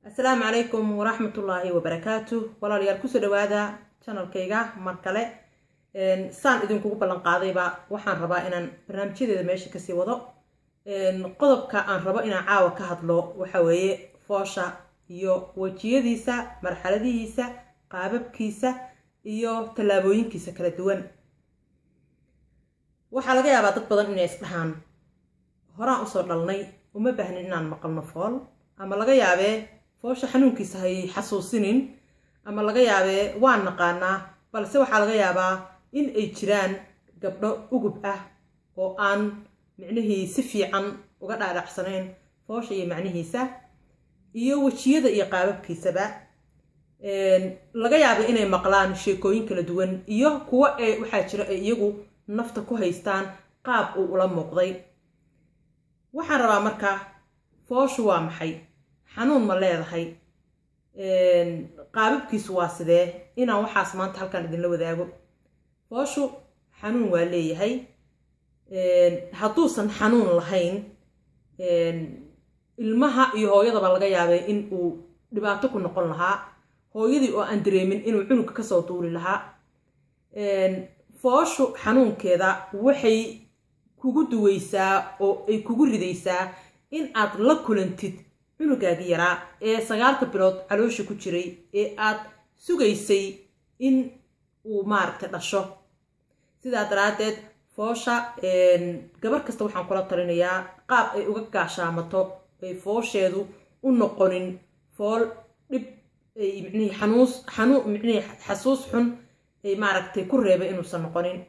السلام عليكم ورحمة الله وبركاته. والله ليال كسر هذا channel كيجا مركلة سان إذن كوب بلنقاضي با وحن ربا إن برنامج هذا ماشي كسي وضع قضب كأن ربا إن عاوة كهضلو وحوي فاشة يو وجيه ديسا مرحلة ديسا قابب كيسا يو تلابوين كيسا كلا دوان وحلقة يا بعض بدن إن يسبحان هراء أصور للني وما بهن إنان مقلنا فال أما لقى يابه فوش حنونكيس هي حسوسين أما لقى يابه وان نقانا بل سوى حلقة يابه إن أي جيران قبل أوجب أو أن معنيه سفي عن وقد على حسنين فوش معنيه سه iyo wajiyada iyo qaababkiisaba laga yaabo inay maqlaan sheekooyin kala duwan iyo kuwa ay waxa jira iyagu nafta ku haystaan qaab uu ula muuqday waxaan rabaa marka fooshu waa maxay xanuun ma leedahay qaababkiisu waa sidee inaan waxaas maanta halkan idin la wadaago fooshu xanuun waa leeyahay hadduusan xanuun lahayn ilmaha iyo hooyadaba laga yaabay in uu dhibaato ku noqon lahaa hooyadii oo aan dareemin inuu cunugga ka soo duuli lahaa fooshu xanuunkeeda waxay kugu duwaysaa oo ay kugu ridaysaa in aad la kulantid cunugaagi yaraa ee 9 bilood caloosha ku jiray ee aad sugaysay in uu maaragtay dhasho sidaa daraadeed foosha gabar kasta waxaan kula talinayaa qaab ay uga gaashaamato ay foosheedu u noqonin fool dib ay micnii xanuun micnii xasuus xun ay maaragtay ku reebay inuusan noqonin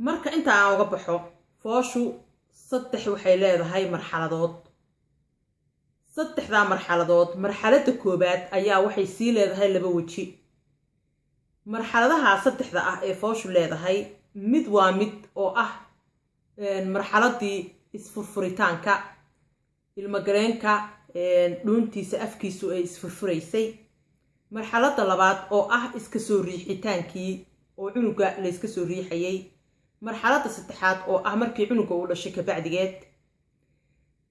marka inta aan uga baxo fooshu saddex waxay leedahay marxaladood saddexda marxaladood marxaladda koobaad ayaa waxay sii leedahay laba waji marxaladaha saddexda ah ee fooshu leedahay mid waa mid oo ah marxaladii isfurfuritaanka ilmagaleenka dhuuntiisa afkiisu ay isfurfuraysay marxaladda labaad oo ah iska soo riixitaankii oo cunuga la iska soo riixayay marxaladda saddexaad oo ah markii cunuga uu dhashay ka bacdigeed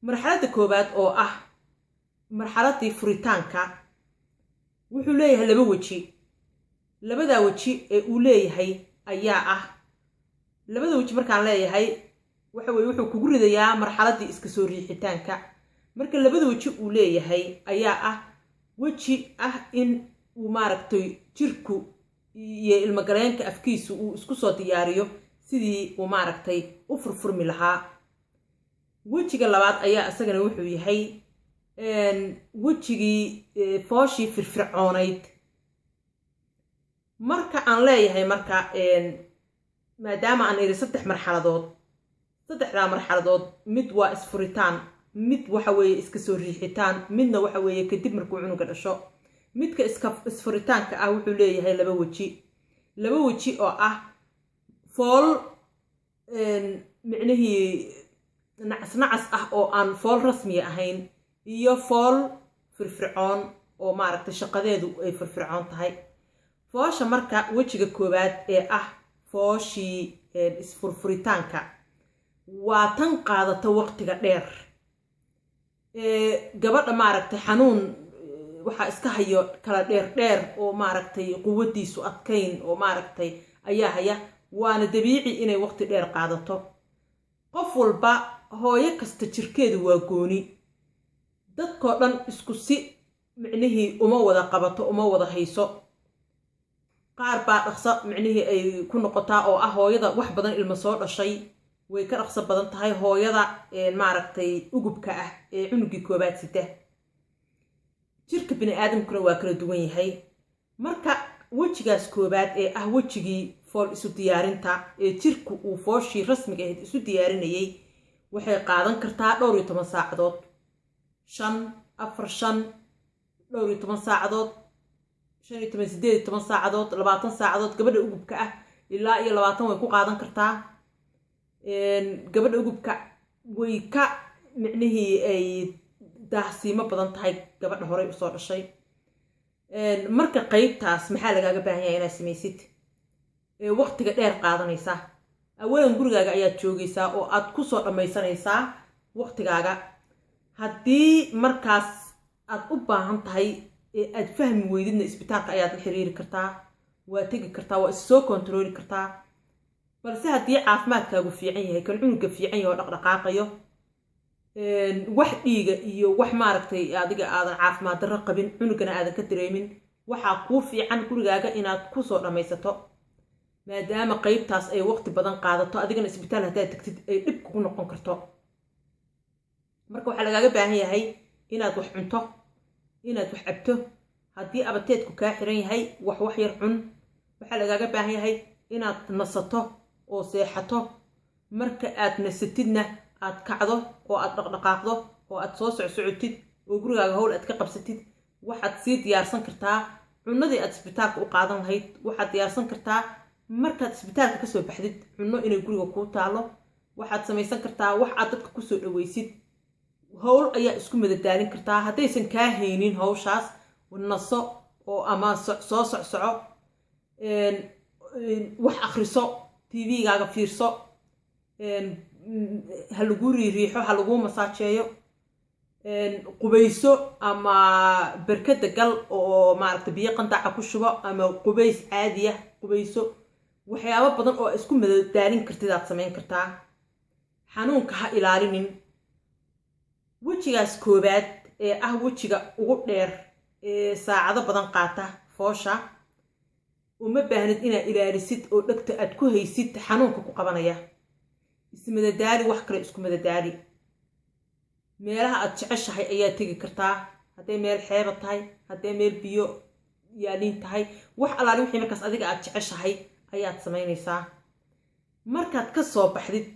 marxaladda koobaad oo ah marxaladii furitaanka wuxuu leeyahay laba waji labada waji ee uu leeyahay ayaa ah labada waji markaan leeyahay wuxuu kugu ridayaa marxaladii iska soo riixitaanka marka labada waji uu leeyahay ayaa ah waji ah in uu maaragtay jirku iyo ilmagaleenka afkiisu uu isku soo diyaariyo sidii uu maaragtay u furfurmi lahaa wajiga labaad ayaa asagana wuxuu yahay wajigii fooshii firfircoonayd marka aan leeyahay marka maadaama aan iri saddex marxaladood saddexda marxaladood mid waa isfuritaan mid waxa weeye iska soo riixitaan midna waxa weeye kadib markuu cunuga dhasho midka isfuritaanka ah wuxuu leeyahay laba waji oo ah fool micnihii nacas ah oo aan fool rasmi ahayn iyo fool firfircoon oo maaragtay shaqadeedu ay firfircoon tahay foosha marka wajiga koobaad ee ah fooshii isfurfuritaanka waa tan qaadata waqtiga dheer gabadha maaragtay xanuun waxa iska hayo kala dheer oo maaragtay quwadiisu adkayn oo maaragtay ayaa haya waana dabiici inay waqti dheer qaadato qof walba hooyo kasta jirkeedu waa gooni dadkoo dhan isku si micnihii uma wada qabato uma wada hayso qaar baa dhaqso micnihii ay ku noqotaa oo ah hooyada wax badan ilmo soo dhashay way ka dhaqso badan tahay hooyada maaragtay ugubka ah ee cunugii koobaad sida jirka bini aadamkuna waa kala duwan yahay marka wajigaas koobaad ee ah wajigii fool isu diyaarinta ee jirku uu fooshii rasmiga ahayd isu diyaarinayay waxay qaadan kartaa 12 saacadood 12 saacadood 18 saacadood 20 saacadood gabadha ugubka ah ilaa iyo 20 way ku qaadan kartaa gabadha ugubka way ka micnihii ay daahsiimo badan tahay gabadha hore u soo dhashay marka qaybtaas maxaa lagaaga baahan yahay inaad samaysid waqtiga dheer qaadanaysa awalan gurigaaga ayaad joogaysaa oo aad ku soo dhamaysanaysaa waqtigaaga haddii markaas aad u baahan tahay ee aad fahmi weydidna isbitaalka ayaad la xiriiri kartaa waa tegi kartaa waa is soo kontrooli kartaa balse haddii caafimaadkaagu fiican yahay kan cunuga fiican yahay oo dhaqdhaqaaqayo wax dhiiga iyo wax maaragtay adiga aadan caafimaad darro qabin cunugana aadan ka dareemin waxaa kuu fiican gurigaaga inaad ku soo dhammaysato maadaama qaybtaas ay waqti badan qaadato adigana isbitaal haddaad tagtid ay dhib kugu noqon karto marka waxaa lagaaga baahan yahay inaad wax cunto inaad wax cabto haddii abateedku kaa xiran yahay wax yar cun waxaa lagaaga baahan yahay inaad nasato oo seexato marka aad nasatidna aad kacdo oo aad dhaqdhaqaaqdo oo aad soo socsocotid oo gurigaaga howl aad ka qabsatid waxaad sii diyaarsan kartaa cunadii aad isbitaalka u qaadan lahayd waxaad diyaarsan kartaa markaad isbitaalka kasoo baxdid cunno inay guriga kuu taalo waxaad samaysan kartaa wax aad dadka kusoo dhaweysid howl ayaa isku madadaalin kartaa haddaysan kaa haynin hawshaas naso oo ama soo socsoco wax akhriso tvgaaga fiirso ha lagu riiriixo ha lagu masaajeeyo qubayso ama barkada gal oo maaragta biyo qandaca ku shubo ama qubays caadiya qubayso waxyaabo badan oo isku madadaalin kartid aad samayn kartaa xanuunka ha ilaalinin wejigaas koobaad ee ah wejiga ugu dheer ee saacado badan qaata foosha uma baahnid inaad ilaalisid oo dhegta aad ku haysid xanuunka ku qabanaya ismadadaali wax kale isku madadaali meelaha aad jeceshahay ayaa tegi kartaa hadday meel xeeba tahay hadday meel biyo yaaliin tahay wax allaali wixii markaas adiga aad jeceshahay ayaad samaynaysaa markaad ka soo baxdid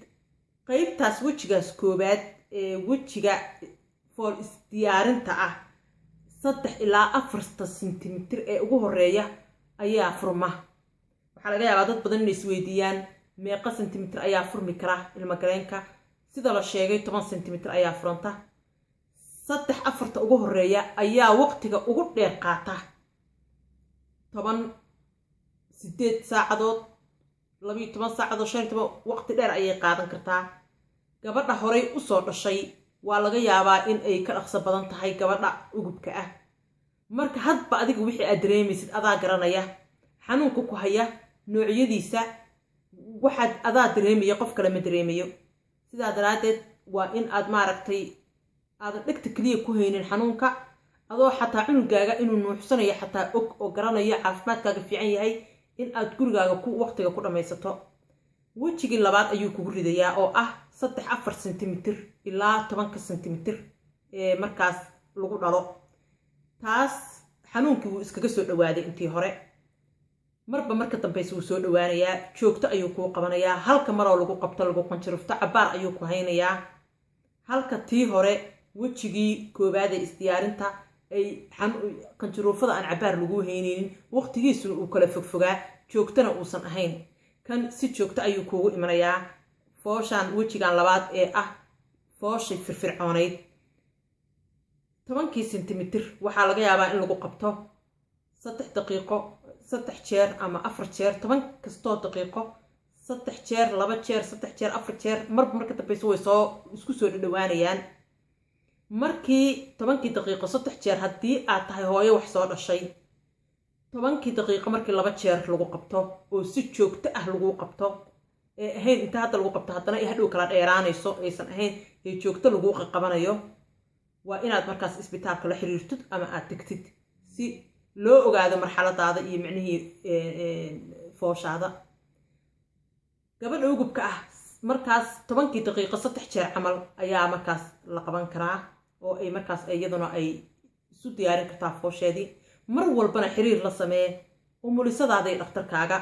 qaybtaas wejigaas koobaad ee wejiga fool isdiyaarinta ah 3 ilaa 4 sentimitir ee ugu horeeya ayaa furma waxaa laga yaabaa dad badan inay isweydiiyaan meeqa sentimitir ayaa furmi kara ilma galeenka sida la sheegay 10 sentimitir ayaa furanta 3-4 ugu horeeya ayaa waqtiga ugu dheer qaata 8 saacadood 12 saacadood 15 waqti dheer ayay qaadan kartaa gabadha horey u soo dhashay waa laga yaabaa in ay ka dhaqso badan tahay gabadha ugubka ah marka hadba adiga wixii aad dareemaysid adaa garanaya xanuunka ku haya noocyadiisa waxaad adaa dareemaya qof kale ma dareemayo sidaa daraadeed waa in aad maaragtay aadan dhegta kaliya ku haynin xanuunka adoo xataa cunugaaga inuu nuuxsanayo xataa og oo garanayo caafimaadkaaga fiican yahay in aad gurigaaga waqtiga ku dhammaysato wejigii labaad ayuu kugu ridayaa oo ah 3-4 sentimitir ilaa 10 sentimitir ee markaas lagu dhalo taas xanuunkii wuu iskaga soo dhawaaday intii hore marba marka dambaysa wuu soo dhawaanayaa joogto ayuu kuu qabanayaa halka maroo lagu qabto lagu qanjirufto cabaar ayuu ku haynayaa halka tii hore wejigii koobaad ee isdiyaarinta ay qanjiruufada aan cabaar lagu haynaynin waqtigiisuna uu kala fogfogaa joogtana uusan ahayn kan si joogto ayuu kuugu imanayaa fooshaan wejigan labaad ee ah fooshay firfircoonayd 10 sentimitir waxaa laga yaabaa in lagu qabto 3 daqiiqo 3 jeer ama 4 jeer 10 kastoo daqiiqo 3 jeer 2 jeer 3 jeer 4 jeer marka dambaysa way soo isku soo dhawaanayaan markii 10 daqiiqo 3 jeer haddii aad tahay hooyo wax soo dhashay 10 daqiiqo markii 2 jeer lagu qabto oo si joogto ah lagu qabto ee ahayn inta hadda lagu qabto haddana ay hadhow kala dheeraanayso aysan ahayn ee joogto lagu qabanayo waa inaad markaas isbitaalka la xiriirtid ama aad tagtid si loo ogaado marxaladaada iyo micnihii fooshaada gabadha ugubka ah markaas 10 daqiiqo 3 jeer camal ayaa markaas la qaban karaa oo ay markaas iyaduna ay isu diyaarin kartaa foosheedii mar walbana xiriir la samee umulisadaada iyo dhakhtarkaaga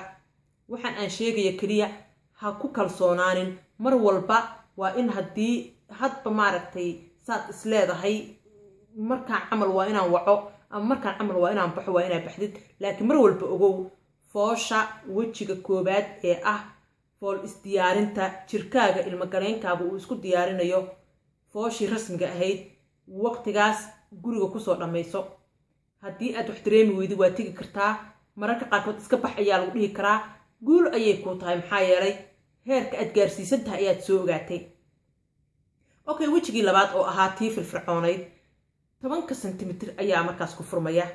waxaan aan sheegaya kaliya ha ku kalsoonaanin mar walba waa in haddii hadba maaragtay saad isleedahay markaan camal waa inaan waco ama markaan camal waa inaan baxo waa inaa baxdid laakiin mar walba ogow foosha wejiga koobaad ee ah fool isdiyaarinta jirkaaga ilma galeenkaaga uu isku diyaarinayo fooshii rasmiga ahayd waqtigaas guriga kusoo dhammayso haddii aad wax dareemi weydi waa tegi kartaa mararka qaarkood iska bax ayaa lagu dhihi karaa guul ayay kuu tahay maxaa yeelay heerka aad gaarsiisan tahay ayaad soo ogaatay okay wejigii labaad oo ahaa tii firfircoonayd 10 sentimitir ayaa markaas ku furmaya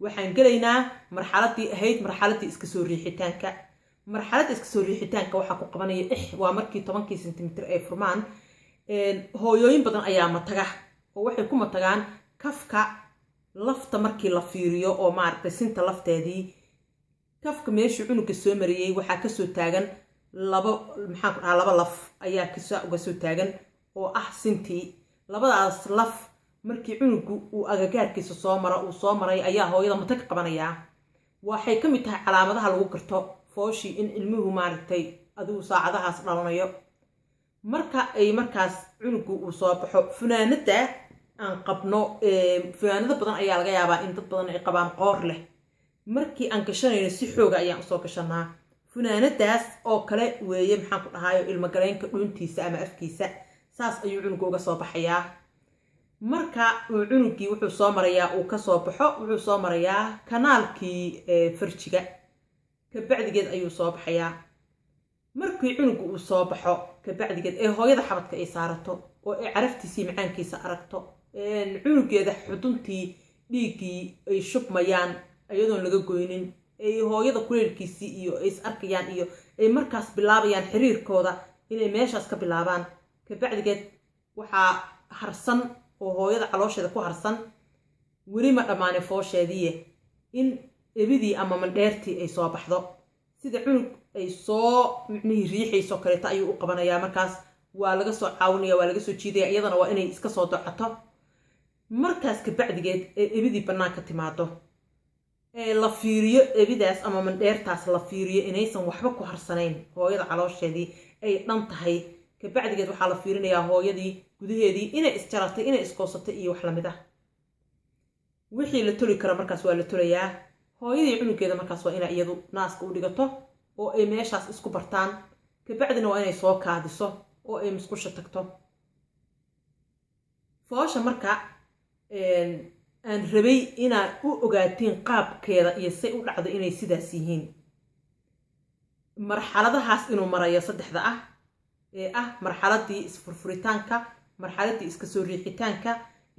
waxaan gelaynaa marxaladii ahayd marxaladii iska soo riixitaanka marxaladii iska soo riixitaanka waxa ku qabanaya waa markii 10 sentimitir ay furmaan hooyooyin badan ayaa mataga oo waxay ku matagaan kafka lafta markii la fiiriyo oo maaragtay sinta lafteedii kafka meeshii cunuga soo mariyay waxa ka soo taagan laba laf ayaa uga soo taagan oo ah sintii labadaas laf markii cunugu uu agagaarkiisa soo maray ayaa hooyada matag qabanaya waxay ka mid tahay calaamadaha lagu garto fooshi in ilmuhu maaragtay adigu saacadahaas dhalanayo marka ay markaas cunugu uu soo baxo funaanada aan qabno funaanada badan ayaa laga yaabaa in dad badan ay qabaan qoor leh markii aan gashanayno si xooga ayaan usoo gashanaa funaanadaas oo kale weeye maxaan ku dhahayo ilmo galeenka dhuuntiisa ama afkiisa saas ayuu cunugu uga soo baxayaa marka uu cunugii wuxuu soo marayaa uu ka soo baxo wuxuu soo marayaa kanaalkii farjiga ka bacdigeed ayuu soo baxayaa markii cunugu uu soo baxo ka bacdigeed ee hooyada xabadka ay saarato oo ay caraftiisii macaankiisa aragto cunugeeda xuduntii dhiiggii ay shubmayaan ayadoon laga goynin ay hooyada kuleelkiisii iyo ay is arkayaan iyo ay markaas bilaabayaan xiriirkooda inay meeshaas ka bilaabaan ka bacdigeed waxaa harsan oo hooyada caloosheeda ku harsan weli ma dhammaanay foosheedii in ebidii ama mandheertii ay soo baxdo sida cunug ay soo micnihii riixayso kaleeto ayuu u qabanayaa markaas waa laga soo caawinaya waa laga soo jiidaya iyadana waa inay iska soo docato markaas ka bacdigeed ee ebidii bannaanka timaado ee la fiiriyo ebidaas ama mandheertaas la fiiriyo inaysan waxba ku harsanayn hooyada caloosheedii ay dhan tahay ka bacdigeed waxaa la fiirinayaa hooyadii gudaheedii inay isjaratay inay iskoosatay iyo wax lamid ah wixii la toli kara markaas waa la tolayaa hooyadii cunugeeda markaas waa inay iyadu naaska u dhigato oo ay meeshaas isku bartaan ka bacdina waa inay soo kaadiso oo ay musqusha tagto foosha marka aan rabay inaad u ogaatiin qaabkeeda iyo say u dhacdo inay sidaas yihiin marxaladahaas inuu marayo saddexda ah ee ah marxaladii isfurfuritaanka marxaladii iska soo riixitaanka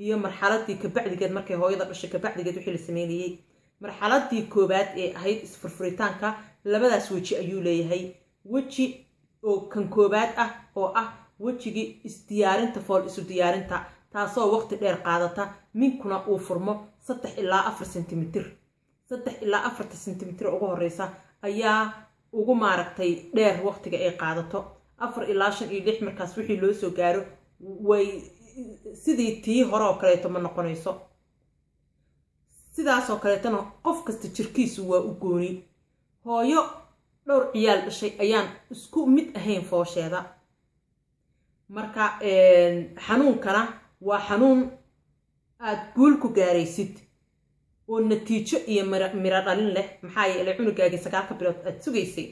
iyo marxaladii ka bacdigeed markay hooyada dhashay ka bacdigeed wixii la sameeyay marxaladii koobaad ee ahayd isfurfuritaanka labadaas weji ayuu leeyahay weji oo kan koobaad ah oo ah wejigii isdiyaarinta fool isu diyaarinta taasoo waqti dheer qaadata minkuna uu furmo 3 ilaa 4 sentimitir 3 ilaa 4 sentimitir ugu horeysa ayaa ugu maaragtay dheer waqtiga ay qaadato 4 ilaa 5 iyo 6 markaas wixii loo soo gaaro way sidii tii hore oo kaleeto ma noqonayso sidaas oo kaleetana qof kasta jirkiisu waa u gooni hooyo dhowr ciyaal dhashay ayaan isku mid ahayn foosheeda marka xanuunkana waa xanuun aad guul ku gaaraysid oo natiijo iyo miro dhalin leh maxaa yeelay cunugaagii 9 bilood aad sugaysay